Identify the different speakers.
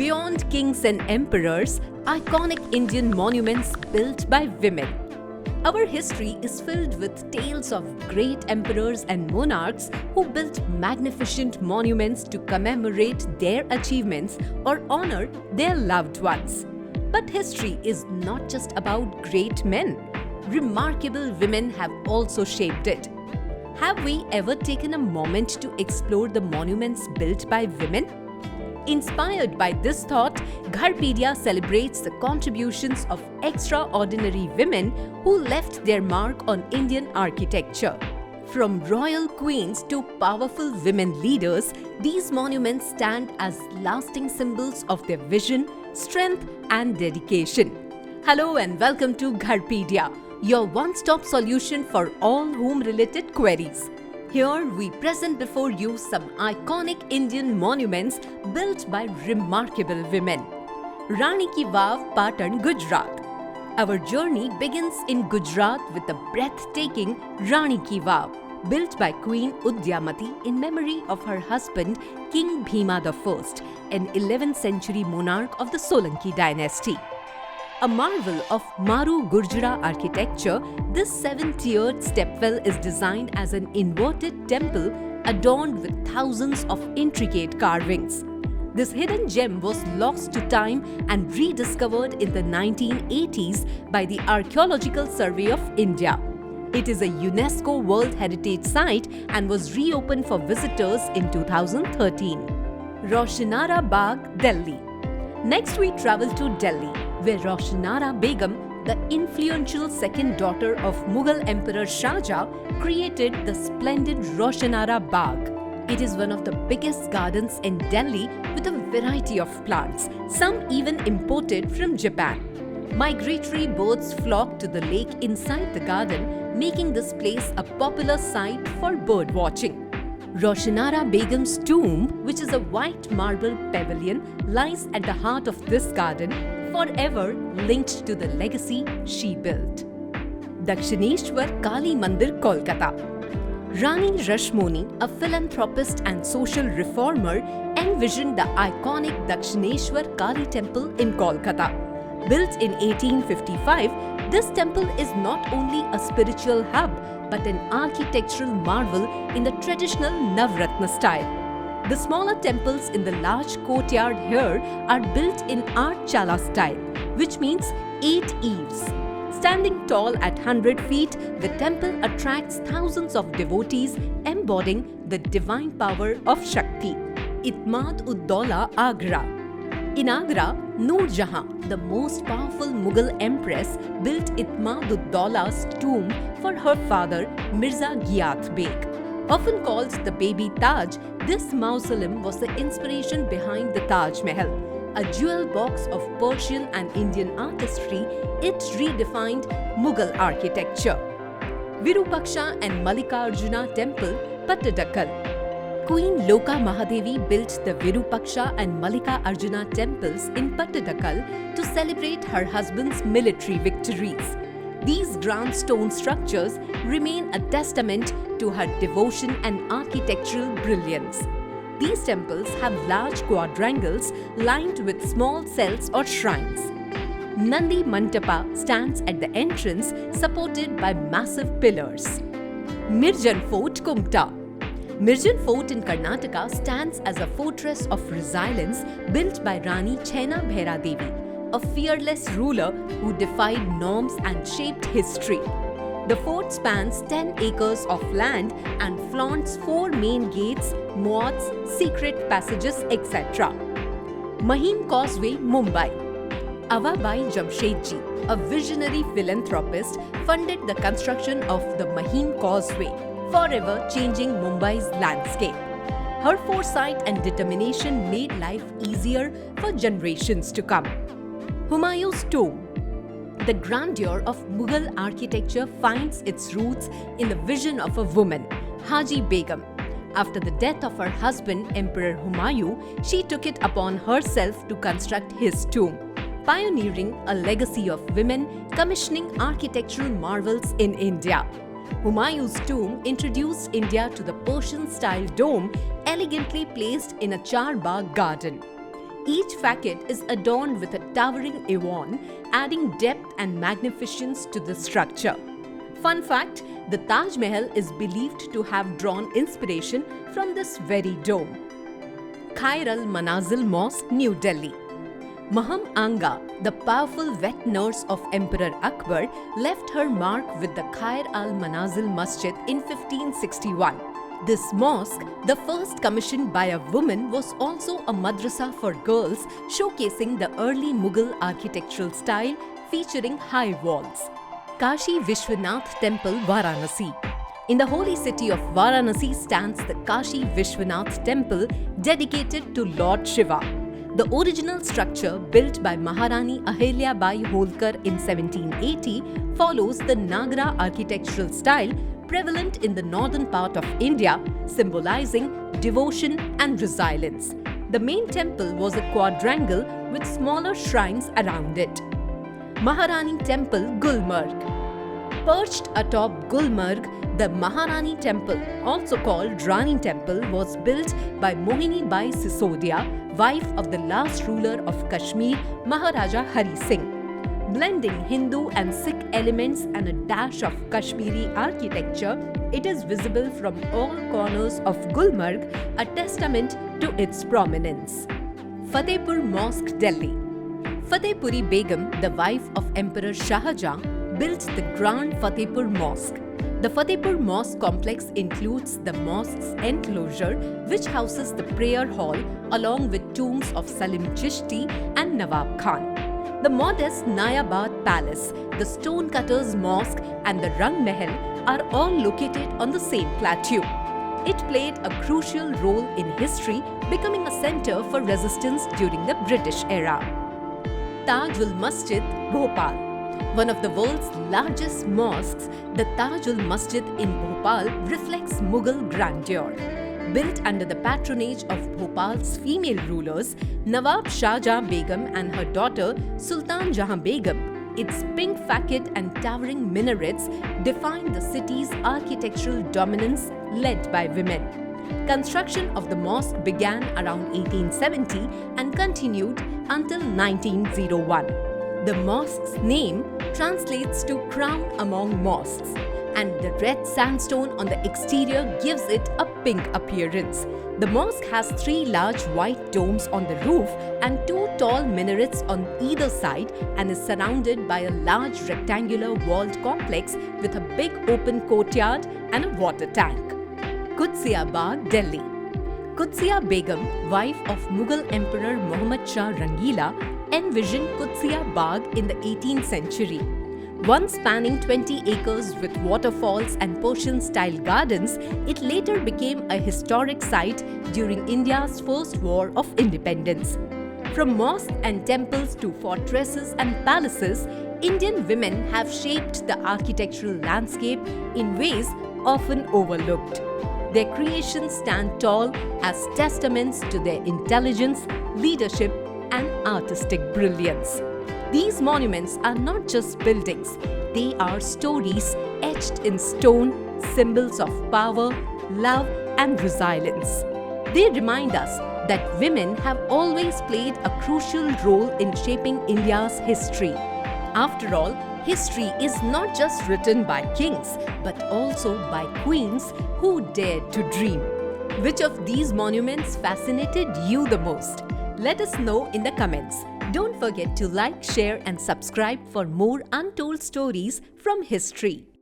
Speaker 1: Beyond kings and emperors, iconic Indian monuments built by women. Our history is filled with tales of great emperors and monarchs who built magnificent monuments to commemorate their achievements or honor their loved ones. But history is not just about great men. Remarkable women have also shaped it. Have we ever taken a moment to explore the monuments built by women? Inspired by this thought, Gharpedia celebrates the contributions of extraordinary women who left their mark on Indian architecture. From royal queens to powerful women leaders, these monuments stand as lasting symbols of their vision, strength, and dedication. Hello and welcome to Gharpedia, your one-stop solution for all home-related queries. Here we present before you some iconic Indian monuments built by remarkable women. Rani Ki Vav, Patan, Gujarat. Our journey begins in Gujarat with the breathtaking Rani Ki Vav, built by Queen Udyamati in memory of her husband King Bhima I, an 11th century monarch of the Solanki dynasty. A marvel of Maru Gurjara architecture, this 7-tiered stepwell is designed as an inverted temple adorned with thousands of intricate carvings. This hidden gem was lost to time and rediscovered in the 1980s by the Archaeological Survey of India. It is a UNESCO World Heritage Site and was reopened for visitors in 2013. Roshanara Bagh, Delhi. Next we travel to Delhi, where Roshanara Begum, the influential second daughter of Mughal Emperor Shah Jahan, created the splendid Roshanara Bagh. It is one of the biggest gardens in Delhi with a variety of plants, some even imported from Japan. Migratory birds flock to the lake inside the garden, making this place a popular site for bird watching. Roshanara Begum's tomb, which is a white marble pavilion, lies at the heart of this garden, forever linked to the legacy she built. Dakshineshwar Kali Mandir, Kolkata. Rani Rashmoni, a philanthropist and social reformer, envisioned the iconic Dakshineshwar Kali temple in Kolkata. Built in 1855, this temple is not only a spiritual hub but an architectural marvel in the traditional Navratna style. The smaller temples in the large courtyard here are built in Art Chala style, which means 8 eaves. Standing tall at 100 feet, the temple attracts thousands of devotees embodying the divine power of Shakti. Itmad-ud-Daula, Agra. In Agra, Noor Jahan, the most powerful Mughal empress, built Itmad-ud-Daula's tomb for her father Mirza Ghiyath Beg. Often called the Baby Taj, this mausoleum was the inspiration behind the Taj Mahal. A jewel box of Persian and Indian artistry, it redefined Mughal architecture. Virupaksha and Mallikarjuna Temple, Pattadakal. Queen Loka Mahadevi built the Virupaksha and Mallika Arjuna temples in Pattadakal to celebrate her husband's military victories. These grand stone structures remain a testament to her devotion and architectural brilliance. These temples have large quadrangles lined with small cells or shrines. Nandi Mantapa stands at the entrance supported by massive pillars. Mirjan Fort, Kumta. Mirjan Fort in Karnataka stands as a fortress of resilience built by Rani Chena Bhaira Devi, a fearless ruler who defied norms and shaped history. The fort spans 10 acres of land and flaunts 4 main gates, moats, secret passages, etc. Mahim Causeway, Mumbai. Avabai Jamshedji, a visionary philanthropist, funded the construction of the Mahim Causeway, forever changing Mumbai's landscape. Her foresight and determination made life easier for generations to come. Humayun's tomb. The grandeur of Mughal architecture finds its roots in the vision of a woman, Haji Begum. After the death of her husband, Emperor Humayun, she took it upon herself to construct his tomb, pioneering a legacy of women commissioning architectural marvels in India. Humayun's tomb introduced India to the Persian-style dome elegantly placed in a Char Bagh garden. Each facade is adorned with a towering Aeon, adding depth and magnificence to the structure. Fun fact, the Taj Mahal is believed to have drawn inspiration from this very dome. Khair al-Manazil Mosque, New Delhi. Maham Anga, the powerful wet nurse of Emperor Akbar, left her mark with the Khair al-Manazil Masjid in 1561. This mosque, the first commissioned by a woman, was also a madrasa for girls, showcasing the early Mughal architectural style featuring high walls. Kashi Vishwanath Temple, Varanasi. In the holy city of Varanasi stands the Kashi Vishwanath Temple, dedicated to Lord Shiva. The original structure, built by Maharani Ahilya Bai Holkar in 1780, follows the Nagara architectural style prevalent in the northern part of India, symbolizing devotion and resilience. The main temple was a quadrangle with smaller shrines around it. Maharani Temple, Gulmarg. Perched atop Gulmarg, the Maharani Temple, also called Rani Temple, was built by Mohini Bai Sisodia, wife of the last ruler of Kashmir, Maharaja Hari Singh. Blending Hindu and Sikh elements and a dash of Kashmiri architecture, it is visible from all corners of Gulmarg, a testament to its prominence. Fatehpur Mosque, Delhi. Fatehpuri Begum, the wife of Emperor Shah Jahan, built the Grand Fatehpur Mosque. The Fatehpur Mosque complex includes the mosque's enclosure, which houses the prayer hall along with tombs of Salim Chishti and Nawab Khan. The modest Nayabad Palace, the Stonecutters Mosque and the Rang Mahal are all located on the same plateau. It played a crucial role in history, becoming a center for resistance during the British era. Tajul Masjid, Bhopal. One of the world's largest mosques, the Tajul Masjid in Bhopal reflects Mughal grandeur. Built under the patronage of Bhopal's female rulers, Nawab Shah Jahan Begum and her daughter Sultan Jahan Begum, its pink facade and towering minarets define the city's architectural dominance led by women. Construction of the mosque began around 1870 and continued until 1901. The mosque's name translates to crown among mosques, and the red sandstone on the exterior gives it a pink appearance. The mosque has 3 large white domes on the roof and 2 tall minarets on either side, and is surrounded by a large rectangular walled complex with a big open courtyard and a water tank. Qudsiya Bagh, Delhi. Qudsiya Begum, wife of Mughal Emperor Muhammad Shah Rangila, envisioned Qudsiya Bagh in the 18th century. Once spanning 20 acres with waterfalls and Persian-style gardens, it later became a historic site during India's First War of Independence. From mosques and temples to fortresses and palaces, Indian women have shaped the architectural landscape in ways often overlooked. Their creations stand tall as testaments to their intelligence, leadership, and artistic brilliance. These monuments are not just buildings, they are stories etched in stone, symbols of power, love, and resilience. They remind us that women have always played a crucial role in shaping India's history. After all, history is not just written by kings, but also by queens who dared to dream. Which of these monuments fascinated you the most? Let us know in the comments. Don't forget to like, share, and subscribe for more untold stories from history.